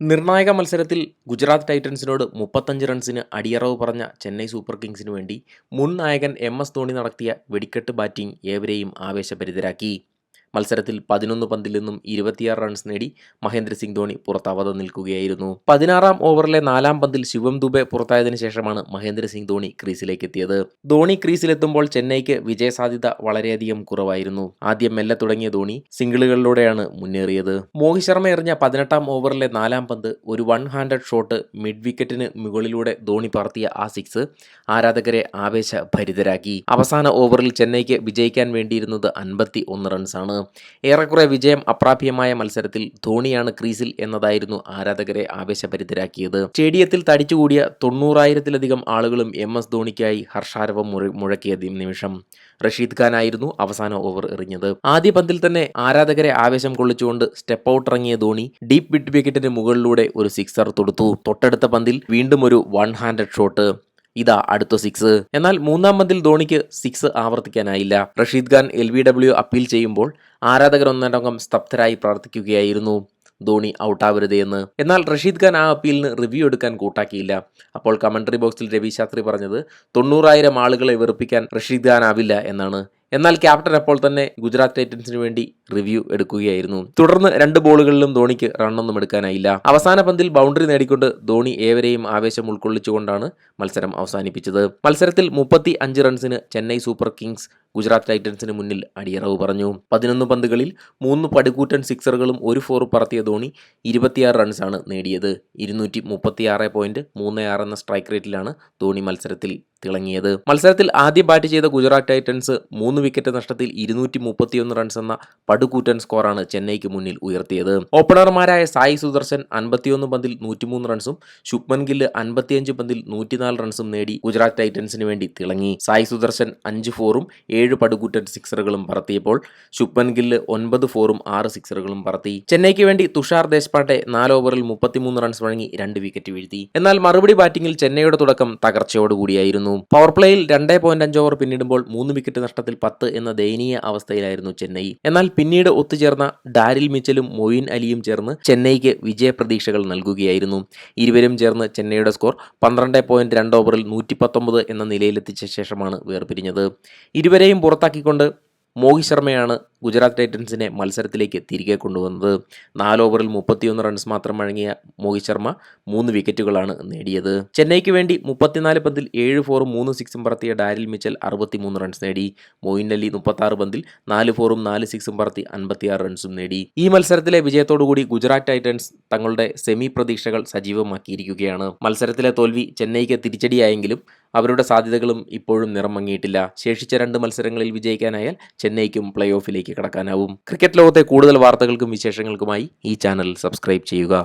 നിർണായക മത്സരത്തിൽ ഗുജറാത്ത് ടൈറ്റൻസിനോട് 35 റൺസിന് അടിയറവ് പറഞ്ഞ ചെന്നൈ സൂപ്പർ കിങ്സിനു വേണ്ടി മുൻ നായകൻ എം.എസ്. ധോണി നടത്തിയ വെടിക്കെട്ട് ബാറ്റിംഗ് ഏവരെയും ആവേശഭരിതരാക്കി. മത്സരത്തിൽ 11 പന്തിൽ നിന്നും 26 റൺസ് നേടി മഹേന്ദ്ര സിംഗ് ധോണി പുറത്താവാതെ നിൽക്കുകയായിരുന്നു. 16-ാം ഓവറിലെ 4-ാം പന്തിൽ ശിവം ദുബെ പുറത്തായതിനു ശേഷമാണ് മഹേന്ദ്ര സിംഗ് ധോണി ക്രീസിലേക്ക് എത്തിയത്. ധോണി ക്രീസിലെത്തുമ്പോൾ ചെന്നൈക്ക് വിജയസാധ്യത വളരെയധികം കുറവായിരുന്നു. ആദ്യം മെല്ലെ തുടങ്ങിയ ധോണി സിംഗിളുകളിലൂടെയാണ് മുന്നേറിയത്. മോഹിത് ശർമ്മ എറിഞ്ഞ 18-ാം ഓവറിലെ 4-ാം പന്ത് ഒരു വൺ ഹാൻഡഡ് ഷോട്ട് മിഡ് വിക്കറ്റിന് മുകളിലൂടെ ധോണി പറത്തിയ ആ സിക്സ് ആരാധകരെ ആവേശഭരിതരാക്കി. അവസാന ഓവറിൽ ചെന്നൈക്ക് വിജയിക്കാൻ വേണ്ടിയിരുന്നത് 51 റൺസാണ്. ഏറെക്കുറെ വിജയം അപ്രാപ്യമായ മത്സരത്തിൽ ധോണിയാണ് ക്രീസിൽ എന്നതായിരുന്നു ആരാധകരെ ആവേശഭരിതരാക്കിയത്. സ്റ്റേഡിയത്തിൽ തടിച്ചുകൂടിയ 90,000-ത്തിലധികം ആളുകളും എം.എസ്. ധോണിക്കായി ഹർഷാരവം മുഴക്കിയ നിമിഷം. റഷീദ് ഖാനായിരുന്നു അവസാന ഓവർ എറിഞ്ഞത്. ആദ്യ പന്തിൽ തന്നെ ആരാധകരെ ആവേശം കൊള്ളിച്ചുകൊണ്ട് സ്റ്റെപ്പ് ഔട്ട് ഇറങ്ങിയ ധോണി ഡീപ് മിഡ് വിക്കറ്റിന് മുകളിലൂടെ ഒരു സിക്സർ തൊടുത്തു. തൊട്ടടുത്ത പന്തിൽ വീണ്ടും ഒരു വൺ ഹാൻഡഡ് ഷോട്ട്. ഇതാ അടുത്ത സിക്സ്. എന്നാൽ 3-ാം പന്തിൽ ധോണിക്ക് സിക്സ് ആവർത്തിക്കാനായില്ല. റഷീദ് ഖാൻ LBW അപ്പീൽ ചെയ്യുമ്പോൾ ആരാധകർ ഒന്നടങ്കം സ്തബ്ധരായി പ്രാർത്ഥിക്കുകയായിരുന്നു ധോണി ഔട്ടാവരുതേ എന്ന്. എന്നാൽ റഷീദ് ഖാൻ ആ അപ്പീലിന് റിവ്യൂ എടുക്കാൻ കൂട്ടാക്കിയില്ല. അപ്പോൾ കമന്ററി ബോക്സിൽ രവി ശാസ്ത്രി പറഞ്ഞത് 90,000 ആളുകളെ വെറുപ്പിക്കാൻ റഷീദ് ഖാൻ ആവില്ല എന്നാണ്. എന്നാൽ ക്യാപ്റ്റൻ അപ്പോൾ തന്നെ ഗുജറാത്ത് ടൈറ്റൻസിന് വേണ്ടി റിവ്യൂ എടുക്കുകയായിരുന്നു. തുടർന്ന് 2 ബോളുകളിലും ധോണിക്ക് റണ്ണൊന്നും എടുക്കാനായില്ല. അവസാന പന്തിൽ ബൗണ്ടറി നേടിക്കൊണ്ട് ധോണി ഏവരെയും ആവേശം ഉൾക്കൊള്ളിച്ചുകൊണ്ടാണ് മത്സരം അവസാനിപ്പിച്ചത്. മത്സരത്തിൽ 35 റൺസിന് ചെന്നൈ സൂപ്പർ കിങ്സ് ഗുജറാത്ത് ടൈറ്റൻസിന് മുന്നിൽ അടിയറവ് പറഞ്ഞു. 11 പന്തുകളിൽ 3 പടുകൂറ്റൻ സിക്സറുകളും 1 ഫോറും പറത്തിയ ധോണി 26 റൺസാണ് നേടിയത്. 236.36 എന്ന സ്ട്രൈക്ക് റേറ്റിലാണ് ധോണി മത്സരത്തിൽ തിളങ്ങിയത്. മത്സരത്തിൽ ആദ്യം ബാറ്റ് ചെയ്ത ഗുജറാത്ത് ടൈറ്റൻസ് 3 വിക്കറ്റ് നഷ്ടത്തിൽ 231 റൺസ് എന്ന പടുകൂറ്റൻ സ്കോറാണ് ചെന്നൈക്ക് മുന്നിൽ ഉയർത്തിയത്. ഓപ്പണർമാരായ സായി സുദർശൻ 51 പന്തിൽ 103 റൺസും ശുഭ്മൻ ഗില്ല് 55 പന്തിൽ 104 റൺസും നേടി ഗുജറാത്ത് ടൈറ്റൻസിന് വേണ്ടി തിളങ്ങി. സായി സുദർശൻ 5 ഫോറും 7 പടുകൂറ്റൻ സിക്സറുകളും പറത്തിയപ്പോൾ ശുഭ്മൻ ഗില്ല് 9 ഫോറും 6 സിക്സറുകളും പറത്തി. ചെന്നൈക്ക് വേണ്ടി തുഷാർ ദേശ്പാണ്ഡെ 4 ഓവറിൽ 33 റൺസ് വഴങ്ങി 2 വിക്കറ്റ് വീഴ്ത്തി. എന്നാൽ മറുപടി ബാറ്റിംഗിൽ ചെന്നൈയുടെ തുടക്കം തകർച്ചയോടുകൂടിയായിരുന്നു. പവർ പ്ലേയിൽ 2.5 ഓവർ പിന്നിടുമ്പോൾ 3 വിക്കറ്റ് നഷ്ടത്തിൽ 10 എന്ന ദയനീയ അവസ്ഥയിലായിരുന്നു ചെന്നൈ. എന്നാൽ പിന്നീട് ഒത്തുചേർന്ന ഡാരിൽ മിച്ചലും മൊയിൻ അലിയും ചേർന്ന് ചെന്നൈക്ക് വിജയപ്രതീക്ഷകൾ നൽകുകയായിരുന്നു. ഇരുവരും ചേർന്ന് ചെന്നൈയുടെ സ്കോർ 12.2 ഓവറിൽ 119 എന്ന നിലയിലെത്തിച്ച ശേഷമാണ് വേർപിരിഞ്ഞത്. ഇരുവരെയും പുറത്താക്കിക്കൊണ്ട് മോഹിത് ശർമ്മയാണ് ഗുജറാത്ത് ടൈറ്റൻസിനെ മത്സരത്തിലേക്ക് തിരികെ കൊണ്ടുവന്നത്. 4 ഓവറിൽ 31 റൺസ് മാത്രം വഴങ്ങിയ മോഹിത് ശർമ്മ 3 വിക്കറ്റുകളാണ് നേടിയത്. ചെന്നൈക്ക് വേണ്ടി 34 പന്തിൽ 7 ഫോറും 3 സിക്സും പറത്തിയ ഡാരിൽ മിച്ചൽ 63 റൺസ് നേടി. മൊയിൻ അലി 36 പന്തിൽ 4 ഫോറും 4 സിക്സും പറത്തി 56 റൺസും നേടി. ഈ മത്സരത്തിലെ വിജയത്തോടുകൂടി ഗുജറാത്ത് ടൈറ്റൻസ് തങ്ങളുടെ സെമി പ്രതീക്ഷകൾ സജീവമാക്കിയിരിക്കുകയാണ്. മത്സരത്തിലെ തോൽവി ചെന്നൈക്ക് തിരിച്ചടിയായെങ്കിലും അവരുടെ സാധ്യതകളും ഇപ്പോഴും നിറം മങ്ങിയിട്ടില്ല. ശേഷിച്ച 2 മത്സരങ്ങളിൽ വിജയിക്കാനായാൽ ചെന്നൈക്കും പ്ലേ ഓഫിലേക്ക് കടക്കാനാവും. ക്രിക്കറ്റ് ലോകത്തെ കൂടുതൽ വാർത്തകൾക്കും വിശേഷങ്ങൾക്കുമായി ഈ ചാനൽ സബ്സ്ക്രൈബ് ചെയ്യുക.